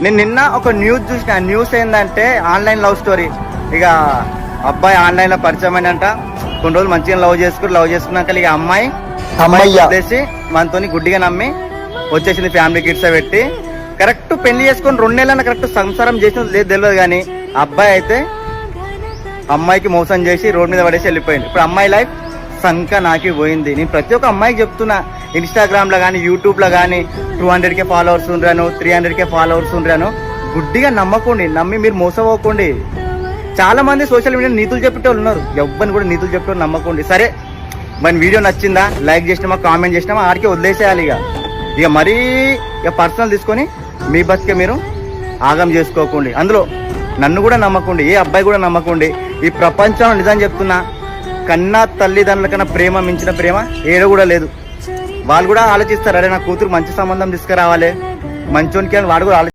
నేను నిన్న ఒక న్యూస్ చూసిన. న్యూస్ ఏంటంటే ఆన్లైన్ లవ్ స్టోరీ. ఇక అబ్బాయి ఆన్లైన్ లో పరిచయం అయినంట, కొన్ని రోజులు మంచిగా లవ్ చేసుకున్నాక ఇక అమ్మాయి వదిలేసి మనతో గుడ్డిగా నమ్మి వచ్చేసింది. ఫ్యామిలీ కిడ్స్ పెట్టి కరెక్ట్ పెళ్లి చేసుకొని 2 నెలల కరెక్ట్ సంసారం చేసినది లేదు తెలియదు. కానీ అబ్బాయి అయితే అమ్మాయికి మోసం చేసి రోడ్ మీద పడేసి వెళ్ళిపోయింది. ఇప్పుడు అమ్మాయి లైఫ్ సంక నాకి పోయింది. నేను ప్రతి ఒక్క అమ్మాయికి చెప్తున్నా, ఇన్స్టాగ్రామ్ లో కానీ యూట్యూబ్ లో కానీ 200K ఫాలోవర్స్ ఉండ్రాను, 300K ఫాలోవర్స్ ఉండ్రాను, గుడ్డిగా నమ్మకండి. నమ్మి మీరు మోసపోకండి. చాలా మంది సోషల్ మీడియా నీతులు చెప్పేటోళ్ళు ఉన్నారు. ఎవ్వరిని కూడా నీతులు చెప్పేటోళ్ళు నమ్మకండి. సరే మన వీడియో నచ్చిందా, లైక్ చేసినామా, కామెంట్ చేసినామా, ఆడికి వదిలేసేయాలి. ఇక మరీ ఇక పర్సనల్ తీసుకొని మీ బతికే మీరు ఆగం చేసుకోకండి. అందులో నన్ను కూడా నమ్మకండి, ఏ అబ్బాయి కూడా నమ్మకండి. ఈ ప్రపంచంలో నిజం చెప్తున్నా, కన్నా తల్లిదండ్రుల కన్నా ప్రేమ మించిన ప్రేమ ఏడ కూడా లేదు. వాళ్ళు కూడా ఆలోచిస్తారు, అరే నా కూతురు మంచి సంబంధం తీసుకురావాలి, మంచోనికి అని వాడు కూడా